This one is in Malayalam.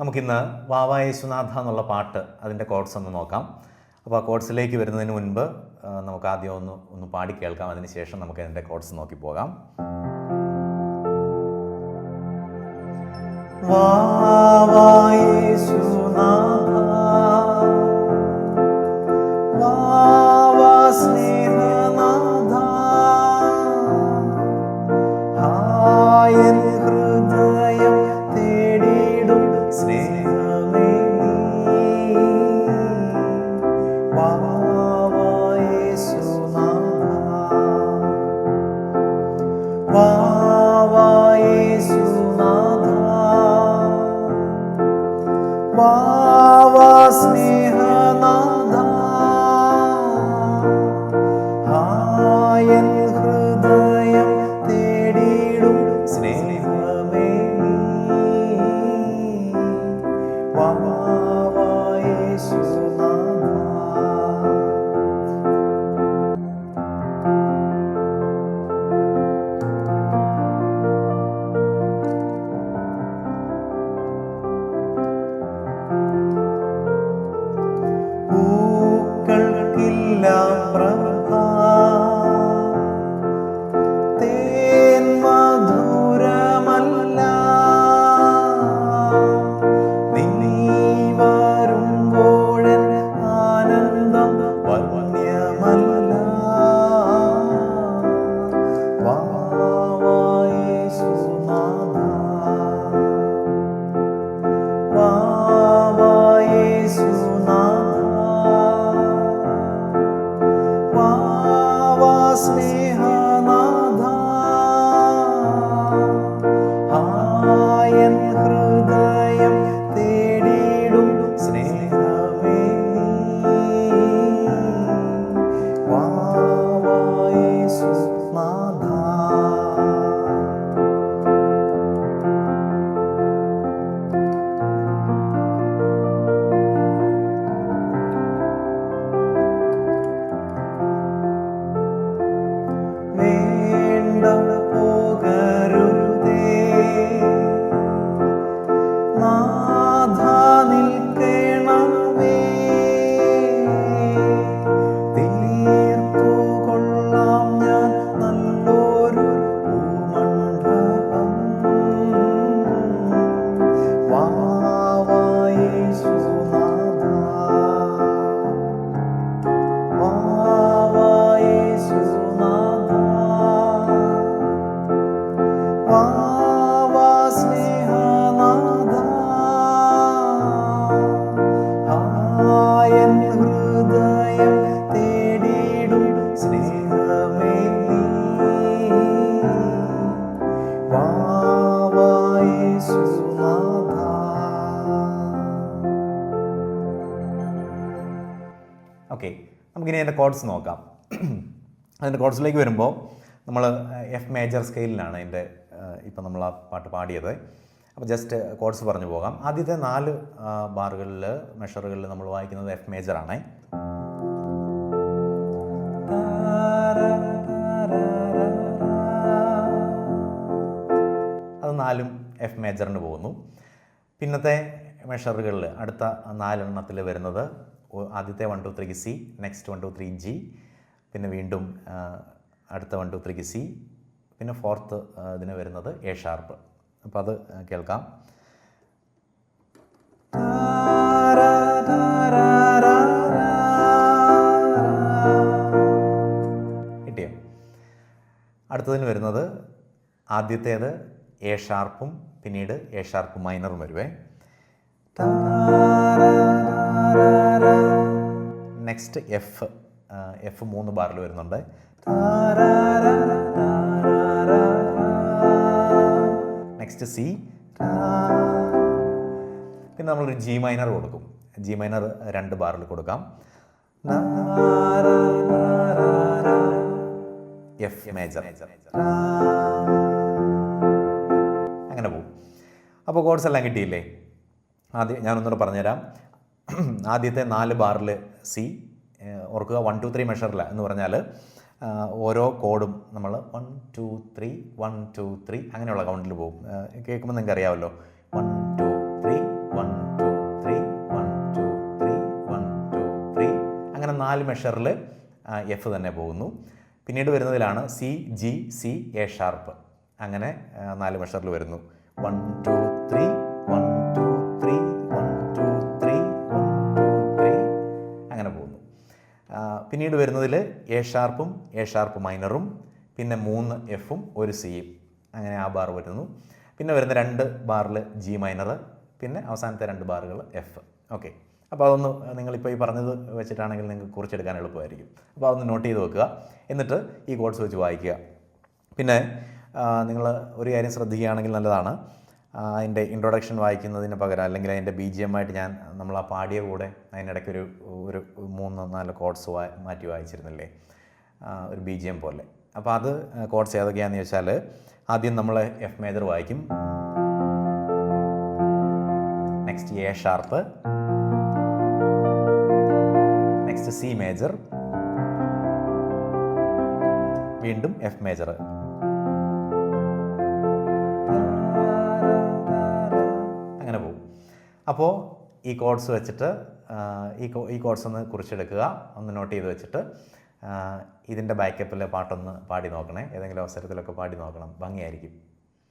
നമുക്കിന്ന് വാവാ യേശുനാഥ എന്നുള്ള പാട്ട് അതിൻ്റെ കോഡ്സ് ഒന്ന് നോക്കാം. അപ്പോൾ ആ കോഡ്സിലേക്ക് വരുന്നതിന് മുൻപ് നമുക്ക് ആദ്യം ഒന്ന് പാടി കേൾക്കാം. അതിന് ശേഷം നമുക്ക് അതിൻ്റെ കോഡ്സ് നോക്കി പോകാം. വാവാ യേശുനാഥ, വാവാ സ്നേഹനാഥ, ഹായൻ ഹൃദയം തേടിടും സ്നേഹമേ നീ. വാവാ യേശുനാഥ, വാവാ യേശുനാഥ, വാവാ സ്നേഹനാഥ, ഹായൻ ഹൃദയം തേടിടും സ്നേഹമേ നീ. വാവാ യേശുനാഥ. പൂക്കൾക്കില്ല പ്രഭ, തേൻ മധുരമല്ല, നീ വരുമ്പോഴൻ ആനന്ദം വർണ്ണ്യമല്ല. വാവാ യേശുനാഥ, വാവാ യേശുനാഥ, വാവാ സ്നേഹനാഥ, ഹായൻ ഹൃദയം തേടിടും സ്നേഹമേ നീ. വാവാ യേശുനാഥ. വേണ്ട പോകരുതേ നാഥ, നിൽക്കണമേ, തീർത്തു കൊള്ളാം ഞാൻ നല്ലൊരു ഭൂമണ്ഡപം. വാവാ യേശുനാഥ, വാവാ യേശുനാഥ, വാവാ സ്നേഹനാഥ, ഹായൻ ഹൃദയം തേടിടും സ്നേഹമേ നീ. വാവാ യേശുനാഥ. ഓക്കെ, നമുക്കിനി അതിൻ്റെ കോഡ്സ് നോക്കാം. അതിൻ്റെ കോഡ്സിലേക്ക് വരുമ്പോൾ നമ്മൾ എഫ് മേജർ സ്കെയിലിലാണ് അതിൻ്റെ ഇപ്പം നമ്മൾ ആ പാട്ട് പാടിയത്. അപ്പോൾ ജസ്റ്റ് കോഡ്സ് പറഞ്ഞു പോകാം. ആദ്യത്തെ 4 ബാറുകളിൽ മെഷറുകളിൽ നമ്മൾ വായിക്കുന്നത് എഫ് മേജറാണ്. അത് 4ഉം എഫ് മേജറിന് പോകുന്നു. പിന്നത്തെ മെഷറുകളിൽ അടുത്ത 4 എണ്ണത്തിൽ വരുന്നത് ആദ്യത്തെ 1 2 3 സി, നെക്സ്റ്റ് 1 2 3 ജി, പിന്നെ വീണ്ടും അടുത്ത 1 2 3 സി, പിന്നെ ഫോർത്ത് ഇതിന് വരുന്നത് എ ഷാർപ്പ്. അപ്പോൾ അത് കേൾക്കാം. കിട്ടിയോ? അടുത്തതിന് വരുന്നത് ആദ്യത്തേത് എ ഷാർപ്പും പിന്നീട് എ ഷാർപ്പ് മൈനറും വരുവേ. നെക്സ്റ്റ് എഫ് 3 ബാറിൽ വരുന്നുണ്ട്. നെക്സ്റ്റ് സി, പിന്നെ നമ്മളൊരു ജി മൈനർ കൊടുക്കും. ജി മൈനർ 2 ബാറിൽ കൊടുക്കാം. എഫ് മേജർ, അങ്ങനെ പോകും. അപ്പോൾ കോഡ്സ് എല്ലാം കിട്ടിയില്ലേ? ആദ്യം ഞാനൊന്നുകൂടെ പറഞ്ഞുതരാം. ആദ്യത്തെ 4 ബാറിൽ സി, ഓർക്കുക 1 2 3 മെഷറില്ല എന്ന് പറഞ്ഞാൽ ഓരോ കോഡും നമ്മൾ 1 2 3 1 2 3 അങ്ങനെയുള്ള കൗണ്ടിൽ പോകും. കേൾക്കുമ്പോൾ നിങ്ങൾക്ക് അറിയാമല്ലോ. 1 2 3 1 4 മെഷറിൽ എഫ് തന്നെ പോകുന്നു. പിന്നീട് വരുന്നതിലാണ് C, G, C, A sharp. അങ്ങനെ 4 മെഷറിൽ വരുന്നു. 1 2 3 1 2 3 1 2 3 1 2 3 അങ്ങനെ പോകുന്നു. പിന്നീട് വരുന്നതിൽ എ ഷാർപ്പും എ ഷാർപ്പ് മൈനറും പിന്നെ 3 എഫും 1 സിയും, അങ്ങനെ ആ ബാർ വരുന്നു. പിന്നെ വരുന്ന 2 ബാറിൽ ജി മൈനർ, പിന്നെ അവസാനത്തെ 2 ബാറുകൾ എഫ്. ഓക്കെ, അപ്പോൾ അതൊന്ന് നിങ്ങളിപ്പോൾ ഈ പറഞ്ഞത് വെച്ചിട്ടാണെങ്കിൽ നിങ്ങൾക്ക് കുറിച്ചെടുക്കാൻ എളുപ്പമായിരിക്കും. അപ്പോൾ അതൊന്ന് നോട്ട് ചെയ്ത് വെക്കുക. എന്നിട്ട് ഈ കോഡ്സ് വെച്ച് വായിക്കുക. പിന്നെ നിങ്ങൾ ഒരു കാര്യം ശ്രദ്ധിക്കുകയാണെങ്കിൽ നല്ലതാണ്, അതിൻ്റെ ഇൻട്രൊഡക്ഷൻ വായിക്കുന്നതിന് പകരം അല്ലെങ്കിൽ അതിൻ്റെ BGM ആയിട്ട് നമ്മൾ ആ പാടിയ കൂടെ അതിനിടയ്ക്ക് ഒരു 3-4 കോഡ്സ് മാറ്റി വായിച്ചിരുന്നില്ലേ, ഒരു BGM പോലെ. അപ്പോൾ അത് കോഡ്സ് ഏതൊക്കെയാണെന്ന് ചോദിച്ചാൽ, ആദ്യം നമ്മൾ എഫ് മേജർ വായിക്കും, next A sharp, next C major, വീണ്ടും എഫ് മേജർ, അങ്ങനെ പോകും. അപ്പോൾ ഈ കോഡ്സ് വെച്ചിട്ട് ഈ കോഡ്സ് ഒന്ന് കുറിച്ചെടുക്കുക, ഒന്ന് നോട്ട് ചെയ്ത് വെച്ചിട്ട് ഇതിൻ്റെ ബാക്കപ്പിലെ പാട്ടൊന്ന് പാടി നോക്കണേ. ഏതെങ്കിലും അവസരത്തിലൊക്കെ പാടി നോക്കണം, ഭംഗിയായിരിക്കും.